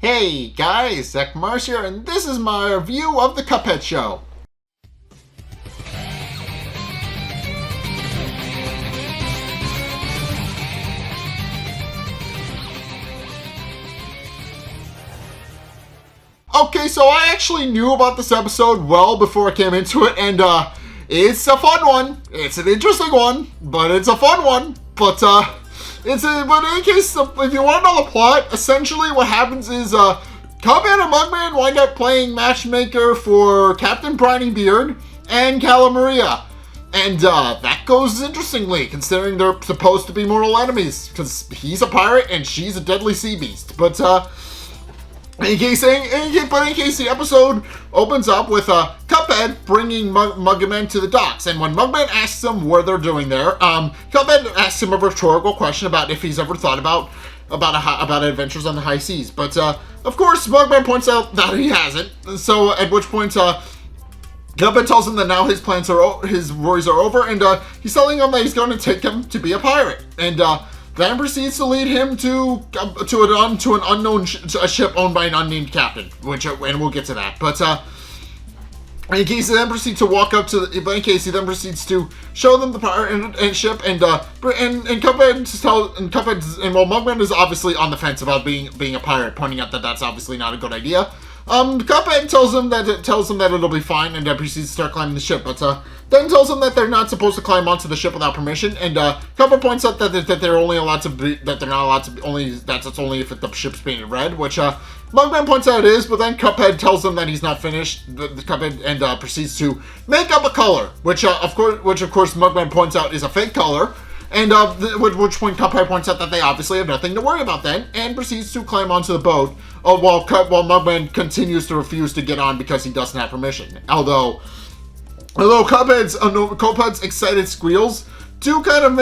Hey guys, Zack here, and this is my review of the Cuphead show. Okay, so I actually knew about this episode well before I came into it, and it's a fun one. It's an interesting one, but it's a fun one. But in case, if you want to know the plot, essentially what happens is Cuphead and Mugman wind up playing matchmaker for Captain Briny Beard and Cala Maria. And that goes interestingly, considering they're supposed to be mortal enemies, because he's a pirate and she's a deadly sea beast. But in case the episode opens up with Cuphead bringing Mugman to the docks, and when Mugman asks him what they're doing there, Cuphead asks him a rhetorical question about if he's ever thought about adventures on the high seas. But of course, Mugman points out that he hasn't. So at which point, Cuphead tells him that now his worries are over, and he's telling him that he's going to take him to be a pirate, and then proceeds to lead him to an unknown ship owned by an unnamed captain, and we'll get to that. But in case he then proceeds to walk up to, in case he then proceeds to show them the pirate and ship, and Cuphead Mugman is obviously on the fence about being a pirate, pointing out that that's obviously not a good idea. Cuphead tells him that it'll be fine, and proceeds to start climbing the ship. But then tells him that they're not supposed to climb onto the ship without permission. And Cuphead points out that they're only allowed to be, that they're not allowed to be, that's only if the ship's painted red. Which Mugman points out it is. But then Cuphead tells him that he's not finished. Cuphead and proceeds to make up a color, which of course Mugman points out is a fake color. And at which point Cuphead points out that they obviously have nothing to worry about then, and proceeds to climb onto the boat, while Mugman continues to refuse to get on because he doesn't have permission. Although Cuphead's excited squeals do kind of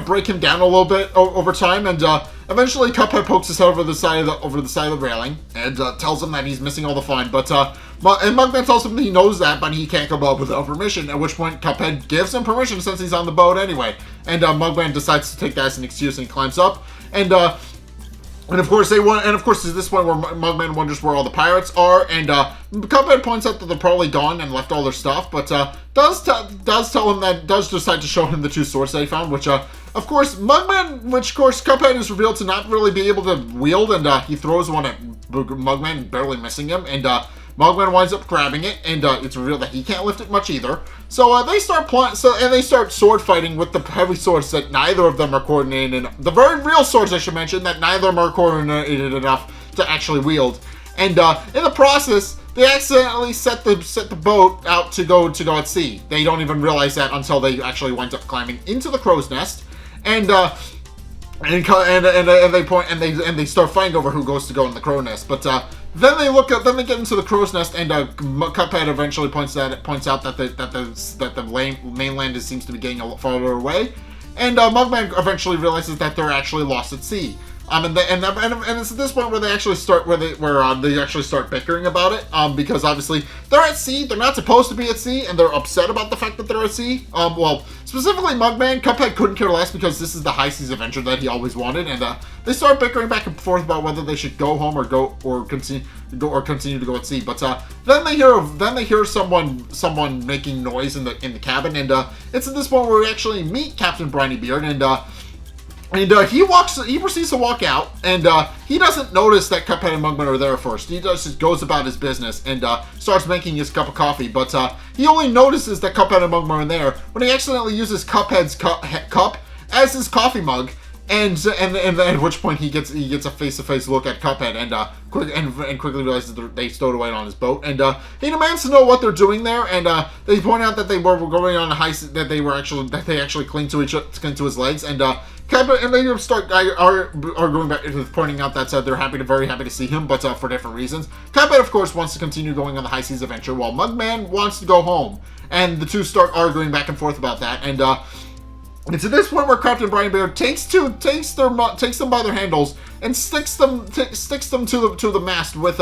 break him down a little bit over time, and eventually Cuphead pokes his head over the side of the railing and tells him that he's missing all the fun. But and Mugman tells him that he knows that, but he can't come up without permission. At which point Cuphead gives him permission since he's on the boat anyway, and Mugman decides to take that as an excuse and he climbs up. And of course at this point where Mugman wonders where all the pirates are, and Cuphead points out that they're probably gone and left all their stuff, but does decide to show him the two swords that he found, which of course Cuphead is revealed to not really be able to wield, and he throws one at Mugman, barely missing him, and Mugman winds up grabbing it, and it's revealed that he can't lift it much either. So they start sword fighting with the heavy swords that neither of them are coordinated, the very real swords I should mention, that neither of them are coordinated enough to actually wield. And in the process, they accidentally set the boat out to go at sea. They don't even realize that until they actually wind up climbing into the crow's nest, and they start fighting over who goes to go in the crow's nest. But then they get into the crow's nest, and Cuphead eventually points out that the mainland seems to be getting a lot farther away, and Mugman eventually realizes that they're actually lost at sea. And it's at this point where they actually start bickering about it, because obviously they're at sea, they're not supposed to be at sea, and they're upset about the fact that they're at sea. Specifically Mugman, Cuphead couldn't care less because this is the high seas adventure that he always wanted, and they start bickering back and forth about whether they should go home or continue to go at sea. But then they hear someone making noise in the cabin, and it's at this point where we actually meet Captain Briny Beard, and he proceeds to walk out, and he doesn't notice that Cuphead and Mugman are there first. He just goes about his business and starts making his cup of coffee, but he only notices that Cuphead and Mugman are there when he accidentally uses Cuphead's cup as his coffee mug, and at which point he gets a face-to-face look at Cuphead, and quickly realizes that they stowed away on his boat, and he demands to know what they're doing there, and they point out that they were going on a high, that they actually cling to his legs, and Cuphead, and they start arguing back, pointing out that they're very happy to see him, but for different reasons. Cuphead, of course, wants to continue going on the high seas adventure, while Mugman wants to go home, and the two start arguing back and forth about that, and it's at this point where Captain Briny Beard takes them by their handles and sticks them to the mast with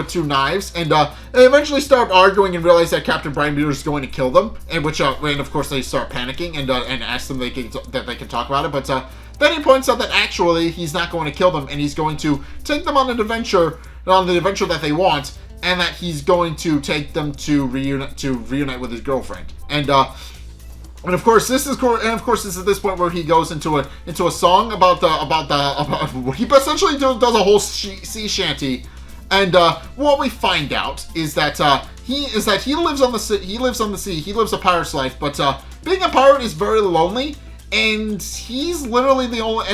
two knives, and they eventually start arguing and realize that Captain Briny Beard is going to kill them, and of course they start panicking and ask them that they can talk about it, but then he points out that actually he's not going to kill them, and he's going to take them on the adventure that they want, and that he's going to take them to reunite with his girlfriend. And of course, this is at this point where he goes into a song about he essentially does a whole sea shanty, and what we find out is that he lives on the sea, he lives a pirate's life, but being a pirate is very lonely, and he's literally the only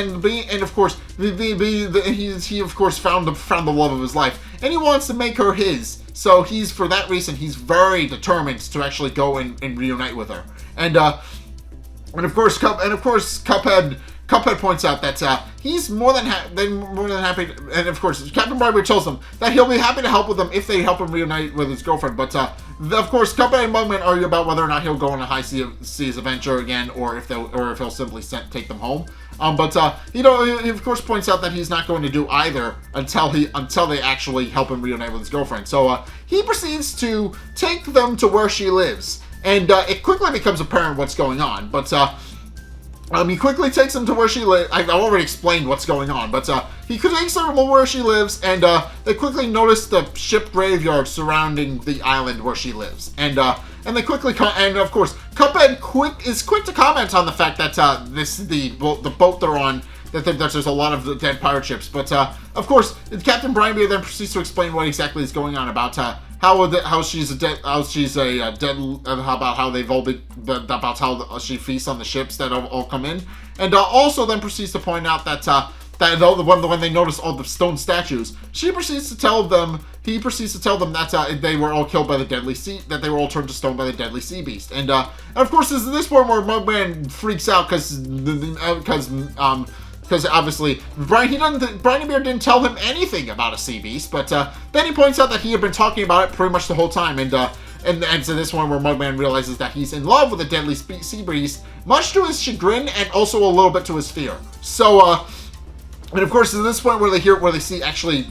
he of course found the love of his life, and he wants to make her his. So for that reason, he's very determined to actually go and reunite with her. And of course, Cuphead points out that he's more than happy. And of course, Captain Bribery tells them that he'll be happy to help with them if they help him reunite with his girlfriend. But of course, Cuphead and Mugman argue about whether or not he'll go on a high seas adventure again, or if he'll simply take them home. But he of course points out that he's not going to do either until they actually help him reunite with his girlfriend. So he proceeds to take them to where she lives, and it quickly becomes apparent what's going on. But he quickly takes them to where she lives. I've already explained what's going on, but he takes them to where she lives, and they quickly notice the ship graveyard surrounding the island where she lives, and they quickly and of course Cuphead is quick to comment on the fact that the boat they're on, that there's a lot of dead pirate ships, but of course Captain Bribery then proceeds to explain what exactly is going on about how she feasts on the ships that all come in, and also then proceeds to point out that when they notice all the stone statues, he proceeds to tell them that they were all killed by the deadly sea, that they were all turned to stone by the deadly sea beast, and of course this is this point where Mugman freaks out because obviously Briny Beard didn't tell him anything about a sea beast, but then he points out that he had been talking about it pretty much the whole time, and so this one where Mugman realizes that he's in love with a deadly sea beast, much to his chagrin and also a little bit to his fear. So and of course, at this point where they actually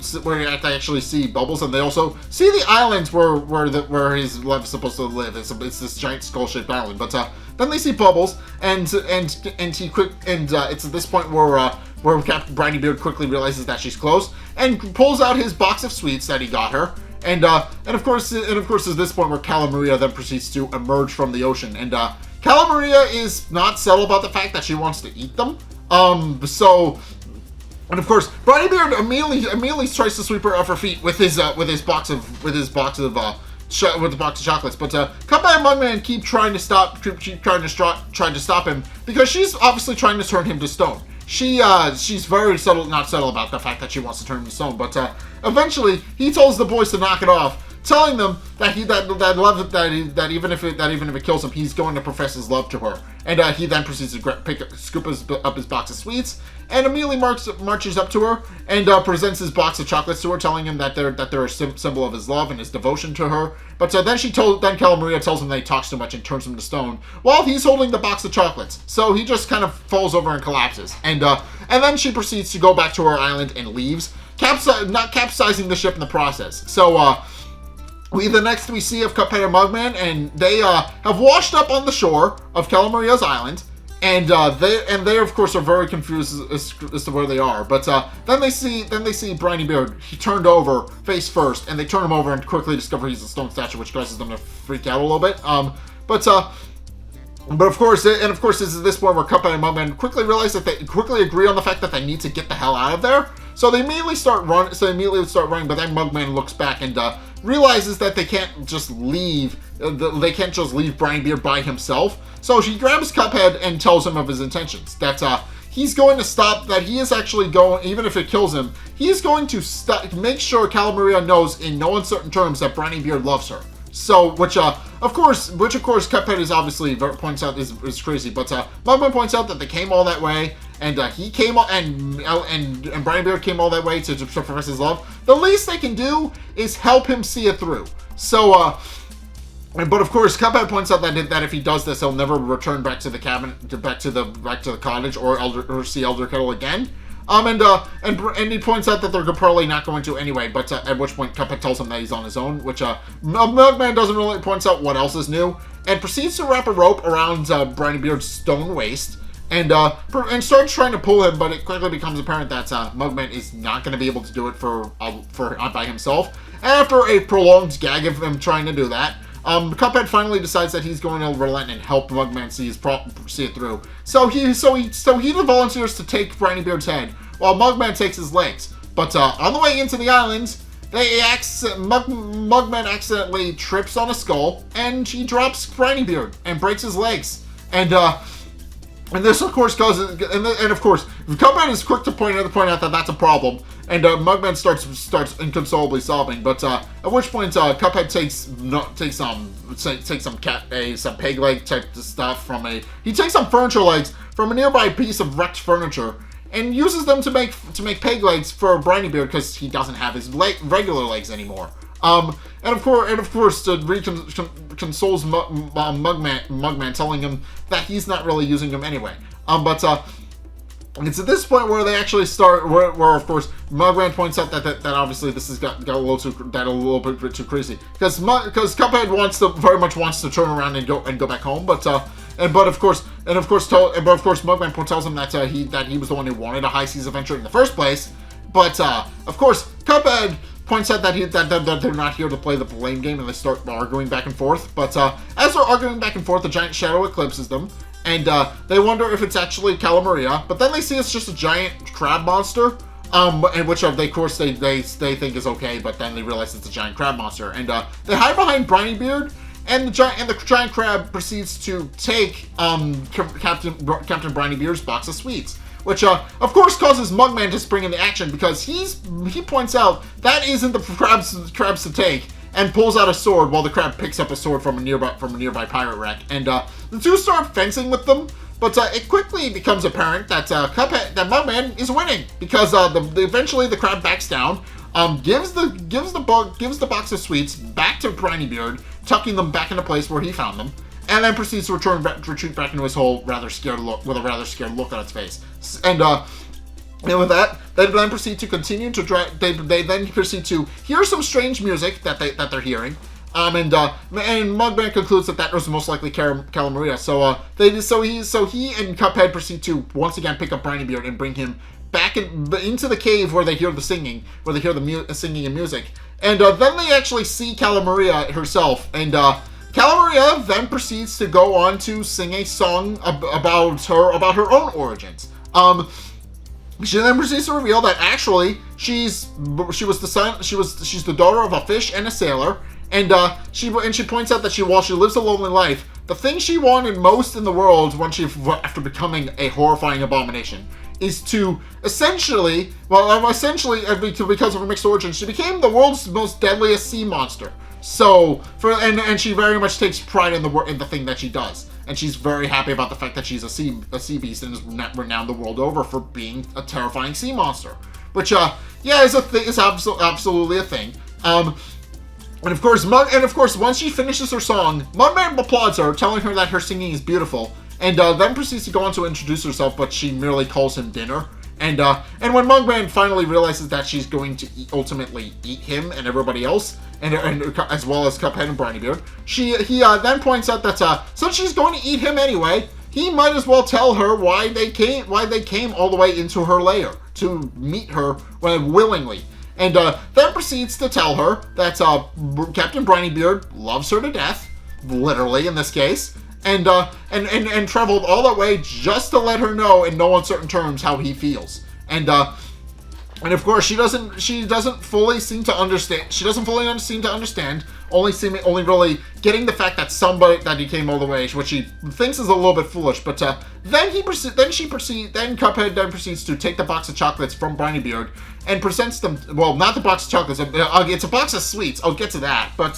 see Bubbles, and they also see the islands where his love is supposed to live. It's this giant skull-shaped island, but then they see Bubbles, and it's at this point where Captain Briny Beard quickly realizes that she's close and pulls out his box of sweets that he got her, and of course at this point where Calamaria then proceeds to emerge from the ocean, and Calamaria is not subtle about the fact that she wants to eat them. And of course, Briny Beard immediately tries to sweep her off her feet with the box of chocolates. But Cuphead and Mugman keep trying to stop him, because she's obviously trying to turn him to stone. She's very not subtle about the fact that she wants to turn him to stone. But eventually, he tells the boys to knock it off, telling them that even if it kills him, he's going to profess his love to her. And he then proceeds to scoop up his box of sweets, and immediately marches up to her and presents his box of chocolates to her, telling him that they're a symbol of his love and his devotion to her. But then Calamaria tells him that he talks too much and turns him to stone while he's holding the box of chocolates. So he just kind of falls over and collapses. And then she proceeds to go back to her island and leaves, not capsizing the ship in the process. So we see of Cuphead and Mugman, and they have washed up on the shore of Calamaria's island, and they of course are very confused as to where they are. But then they see Briny Beard. He turned over face first, and they turn him over and quickly discover he's a stone statue, which causes them to freak out a little bit. But of course, this is this point where Cuphead and Mugman quickly realize that they quickly agree on the fact that they need to get the hell out of there. So they immediately start running. But then Mugman looks back and realizes that they can't just leave. They can't just leave Briny Beard by himself. So she grabs Cuphead and tells him of his intentions. That he's going to stop. That he is actually going, even if it kills him, he is going to make sure Calamaria knows in no uncertain terms that Briny Beard loves her. So, which of course, Cuphead is obviously points out is crazy, but Mugman points out that they came all that way, and he came and Briny Beard came all that way to profess his love. The least they can do is help him see it through. So, but of course, Cuphead points out that if he does this, he'll never return back to the cabin, back to the cottage, or see Elder Kettle again. And he points out that they're probably not going to anyway, but at which point Cuphead tells him that he's on his own, which Mugman doesn't really points out what else is new, and proceeds to wrap a rope around Briny Beard's stone waist, and starts trying to pull him, but it quickly becomes apparent that Mugman is not going to be able to do it by himself. And after a prolonged gag of him trying to do that, Cuphead finally decides that he's going to relent and help Mugman see it through. So he volunteers to take Briny Beard's head, while Mugman takes his legs. But on the way into the island, Mugman accidentally trips on a skull, and he drops Briny Beard and breaks his legs. And this, of course, causes, and of course, Cuphead is quick to point out that that's a problem, and Mugman starts inconsolably sobbing. But at which point, Cuphead takes some peg leg type stuff he takes some furniture legs from a nearby piece of wrecked furniture, and uses them to make peg legs for Briny Beard because he doesn't have his regular legs anymore. And of course, consoles Mugman, telling him that he's not really using them anyway. But it's at this point where they actually start, where of course Mugman points out that obviously this has got a little bit too crazy, because Cuphead very much wants to turn around and go back home, but of course Mugman tells him that he was the one who wanted a high seas adventure in the first place. But of course Cuphead points out that they're not here to play the blame game, and they start arguing back and forth. But as they're arguing back and forth, the giant shadow eclipses them, and they wonder if it's actually Calamaria. But then they see it's just a giant crab monster, and which of course they think is okay. But then they realize it's a giant crab monster, and they hide behind Briny Beard. And the giant crab proceeds to take Captain Briny Beard's box of sweets, which of course causes Mugman to spring into action, because he points out that isn't the crabs to take, and pulls out a sword while the crab picks up a sword from a nearby pirate wreck, and the two start fencing with them. But it quickly becomes apparent that that Mugman is winning, because eventually the crab backs down, gives the box of sweets back to Briny Beard, tucking them back into place where he found them, and then proceeds to retreat back into his hole, with a rather scared look on its face. And with that, they then proceed to continue to they then proceed to hear some strange music that they're hearing. And Mugman concludes that was most likely Calamaria. So he and Cuphead proceed to once again pick up Briny Beard and bring him back into the cave where they hear the singing, singing and music. And then they actually see Calamaria herself, and Calamaria then proceeds to go on to sing a song about her own origins. She then proceeds to reveal that actually she's the daughter of a fish and a sailor, and she points out that while she lives a lonely life, the thing she wanted most in the world after becoming a horrifying abomination is to essentially, because of her mixed origins, she became the world's most deadliest sea monster. So, and she very much takes pride in the thing that she does, and she's very happy about the fact that she's a sea beast and is renowned the world over for being a terrifying sea monster. Which, is absolutely a thing. And of course, once she finishes her song, Mugman applauds her, telling her that her singing is beautiful, and then proceeds to go on to introduce herself, but she merely calls him dinner. And when Mugman finally realizes that she's going to ultimately eat him and everybody else, and as well as Cuphead and Briny Beard, he then points out that since she's going to eat him anyway, he might as well tell her why they came all the way into her lair to meet her willingly. And then proceeds to tell her that Captain Briny Beard loves her to death, literally in this case, and traveled all that way just to let her know in no uncertain terms how he feels. And of course she doesn't fully seem to understand. She doesn't fully seem to understand. Only really getting the fact that he came all the way, which she thinks is a little bit foolish. But then Cuphead then proceeds to take the box of chocolates from Briny Beard and presents them. Well, not the box of chocolates. It's a box of sweets. I'll get to that. But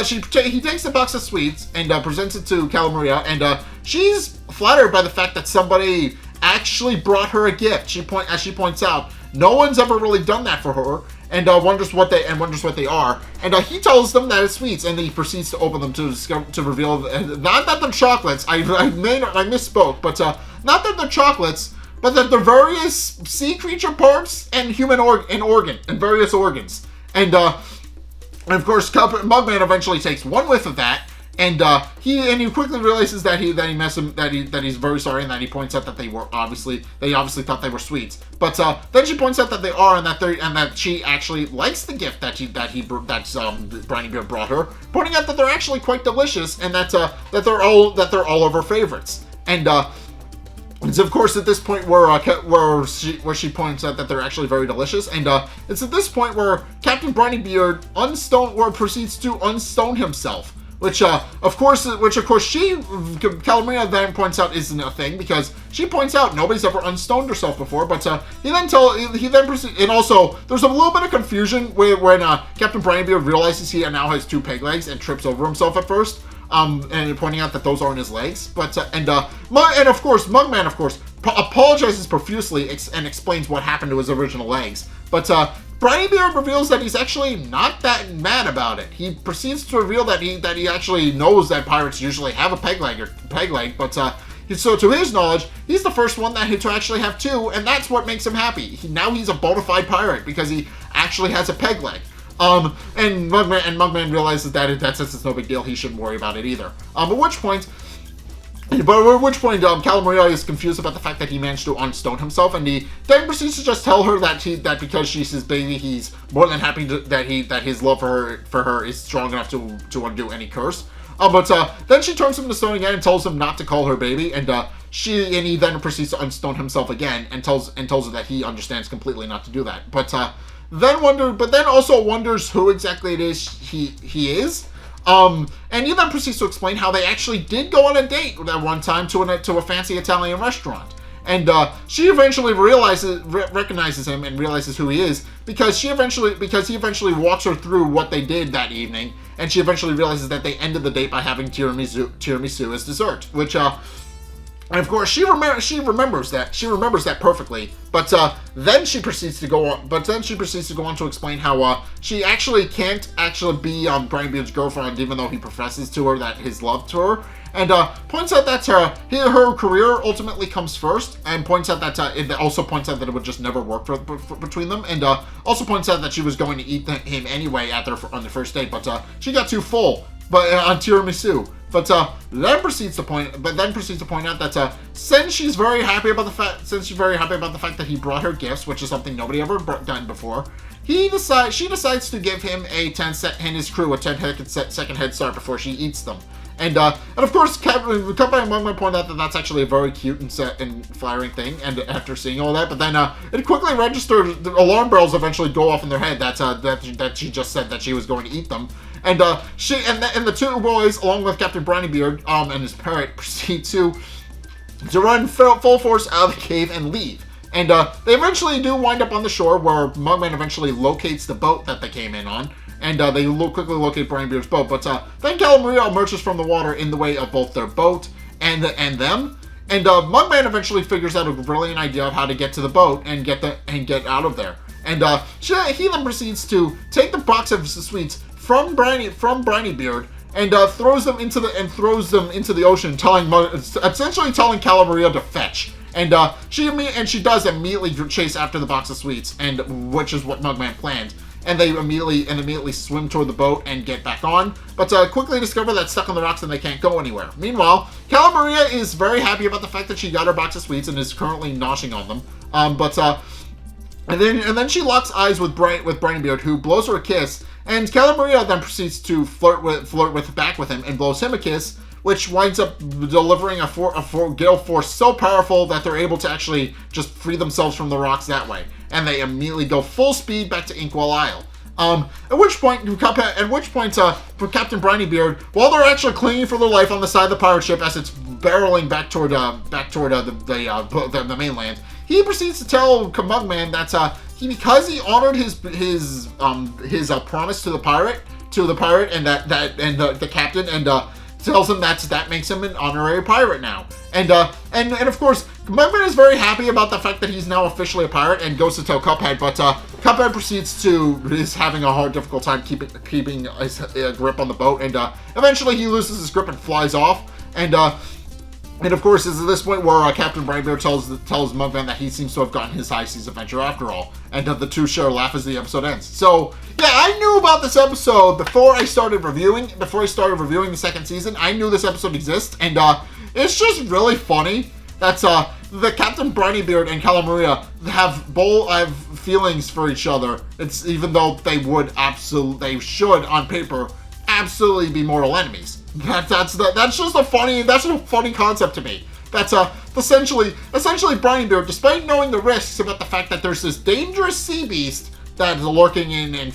he takes the box of sweets and presents it to Calamaria, and she's flattered by the fact that somebody actually brought her a gift. As she points out, no one's ever really done that for her, and wonders what they are. And he tells them that it's sweets, and he proceeds to open them to reveal not that they're chocolates. I misspoke, but not that they're chocolates, but that they're various sea creature parts and various organs. And of course, Mugman eventually takes one whiff of that, he quickly realizes that he's very sorry, and that he points out that they obviously thought they were sweets. But then she points out that they are, and that she actually likes the gift that Briny Beard brought her, pointing out that they're actually quite delicious, and that they're all of her favorites. And it's of course at this point where she points out that they're actually very delicious, and it's at this point where Captain Briny Beard proceeds to unstone himself. Which of course Calamaria then points out isn't a thing, because she points out nobody's ever unstoned herself before. But he then proceeds, and also there's a little bit of confusion when Captain Briny Beard realizes he now has 2 peg legs and trips over himself at first, and pointing out that those aren't his legs. But and of course Mugman apologizes profusely and explains what happened to his original legs. But Briny Beard reveals that he's actually not that mad about it. He proceeds to reveal that he actually knows that pirates usually have a peg leg, but so to his knowledge, he's the first one to actually have 2, and that's what makes him happy. Now he's a bona fide pirate because he actually has a peg leg. And Mugman realizes that since it's no big deal, he shouldn't worry about it either. At which point, Calamaria is confused about the fact that he managed to unstone himself, and he then proceeds to just tell her that because she's his baby, he's more than happy that his love for her is strong enough to undo any curse. But then she turns him to stone again and tells him not to call her baby, and he then proceeds to unstone himself again and tells her that he understands completely not to do that. But then also wonders who exactly it is he is. And he then proceeds to explain how they actually did go on a date at one time to a fancy Italian restaurant. And she eventually recognizes him and realizes who he is because he eventually walks her through what they did that evening, and she eventually realizes that they ended the date by having tiramisu as dessert, which and of course, she remembers that perfectly. But then she proceeds to go on. To explain how she actually can't be Briny Beard's girlfriend, even though he professes to her that his love to her, and points out that her career ultimately comes first, and points out that it would just never work between them, and also points out that she was going to eat him anyway on the first date, but she got too full. But on tiramisu. But then proceeds to point out that since she's very happy about the fact that he brought her gifts, which is something nobody ever done before, she decides to give him and his crew a 10-second head start before she eats them. And of course, Cuphead and Mugman point out that that's actually a very cute and flattering thing. And after seeing all that, but then it quickly registers. The alarm bells eventually go off in their head that she just said that she was going to eat them. And the 2 boys, along with Captain Briny Beard and his parrot, proceed to run full force out of the cave and leave. And they eventually do wind up on the shore, where Mugman eventually locates the boat that they came in on. And they quickly locate Briny Beard's boat. But then Calamaria emerges from the water in the way of both their boat and them. And Mugman eventually figures out a brilliant idea of how to get to the boat and get out of there. And he then proceeds to take the box of sweets from Briny Beard and throws them into the ocean, essentially telling Calamaria to fetch. And she does immediately chase after the box of sweets, and which is what Mugman planned. And they immediately swim toward the boat and get back on, but quickly discover that stuck on the rocks and they can't go anywhere. Meanwhile, Calamaria is very happy about the fact that she got her box of sweets and is currently noshing on them. And then she locks eyes with Briny Beard, who blows her a kiss, and Calamaria then proceeds to flirt back with him and blows him a kiss, which winds up delivering a gale force so powerful that they're able to actually just free themselves from the rocks that way. And they immediately go full speed back to Inkwell Isle. At which point, for Captain Briny Beard, while they're actually clinging for their life on the side of the pirate ship as it's barreling back toward the mainland, he proceeds to tell Mugman that because he honored his promise to the pirate and the captain, and tells him that makes him an honorary pirate now. And of course, Mugman is very happy about the fact that he's now officially a pirate and goes to tell Cuphead, but Cuphead is having a difficult time keeping his grip on the boat, and eventually he loses his grip and flies off. And And of course, it's at this point where Captain Brightbeard tells Mugman that he seems to have gotten his high seas adventure after all, and the two share a laugh as the episode ends. So yeah, I knew about this episode before I started reviewing the second season. I knew this episode exists, and it's just really funny that the Captain Brightbeard and Calamaria have feelings for each other. It's even though they should on paper absolutely be mortal enemies. That's just a funny concept to me. That's essentially Brightbeard, despite knowing the risks about the fact that there's this dangerous sea beast that is lurking in and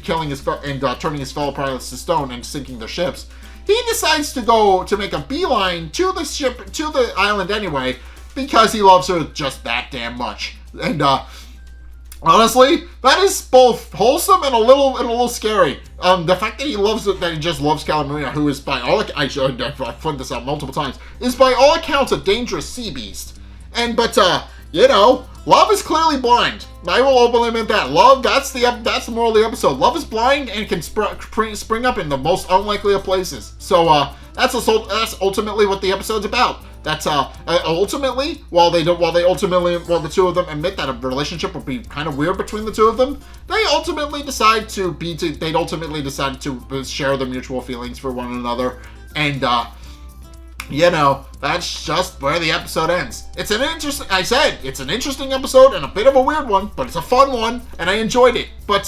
killing his and turning his fellow pilots to stone and sinking their ships, he decides to make a beeline to the island anyway, because he loves her just that damn much. And honestly, that is both wholesome and a little scary. The fact that he just loves Calamaria, who is by all I've pointed this out multiple times, is by all accounts a dangerous sea beast. But love is clearly blind. I will openly admit that. Love, that's the moral of the episode. Love is blind and can spring up in the most unlikely of places. So that's ultimately what the episode's about. That's ultimately, while the two of them admit that a relationship would be kind of weird between the two of them, they'd ultimately decide to share their mutual feelings for one another, and that's just where the episode ends. It's an interesting episode and a bit of a weird one, but it's a fun one, and I enjoyed it. But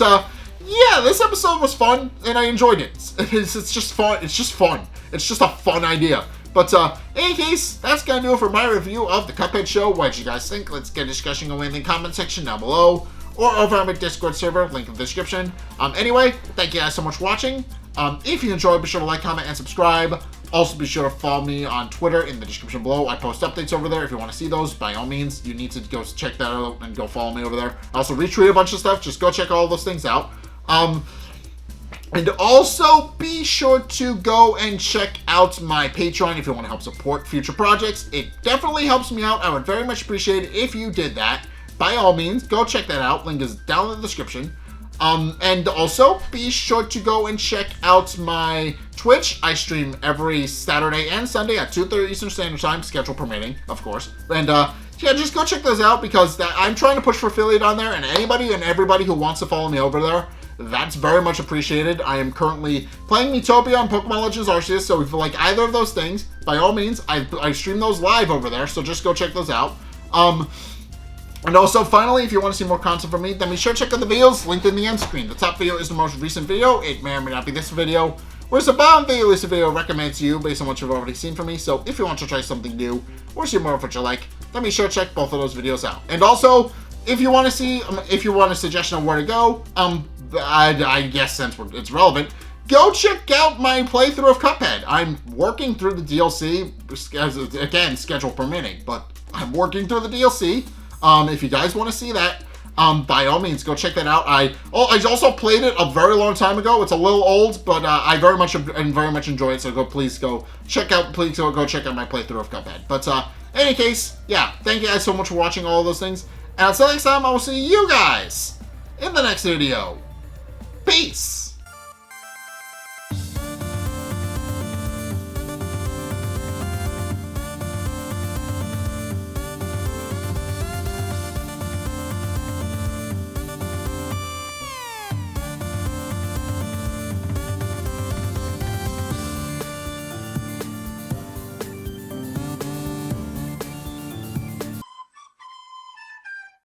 this episode was fun, and I enjoyed it. It's just fun. It's just fun. It's just a fun idea. But in any case, that's going to do it for my review of the Cuphead show. What did you guys think? Let's get a discussion going in the comment section down below, or over on my Discord server, link in the description. Anyway, thank you guys so much for watching. If you enjoyed, be sure to like, comment, and subscribe. Also, be sure to follow me on Twitter in the description below. I post updates over there. If you want to see those, by all means, you need to go check that out and go follow me over there. I also retweet a bunch of stuff. Just go check all those things out. And also, be sure to go and check out my Patreon if you want to help support future projects. It definitely helps me out. I would very much appreciate it if you did that. By all means, go check that out. Link is down in the description. And also, be sure to go and check out my Twitch. I stream every Saturday and Sunday at 2:30 Eastern Standard Time, schedule permitting, of course. And just go check those out, because I'm trying to push for affiliate on there, and anybody and everybody who wants to follow me over there, that's very much appreciated. I am currently playing Miitopia on Pokemon Legends Arceus, so if you like either of those things, by all means, I stream those live over there, so just go check those out. And also, finally, if you want to see more content from me, then be sure to check out the videos linked in the end screen. The top video is the most recent video. It may or may not be this video, whereas the bottom video is the video recommended to you based on what you've already seen from me. So if you want to try something new or see more of what you like, then be sure to check both of those videos out. And also, if you want a suggestion of where to go, I guess since it's relevant, go check out my playthrough of Cuphead. I'm working through the DLC, again, schedule permitting, but I'm working through the DLC. If you guys want to see that, by all means, go check that out. I also played it a very long time ago. It's a little old, but I very much enjoy it. So please go check out my playthrough of Cuphead. But in any case, yeah, thank you guys so much for watching all of those things. And until next time, I will see you guys in the next video. Peace.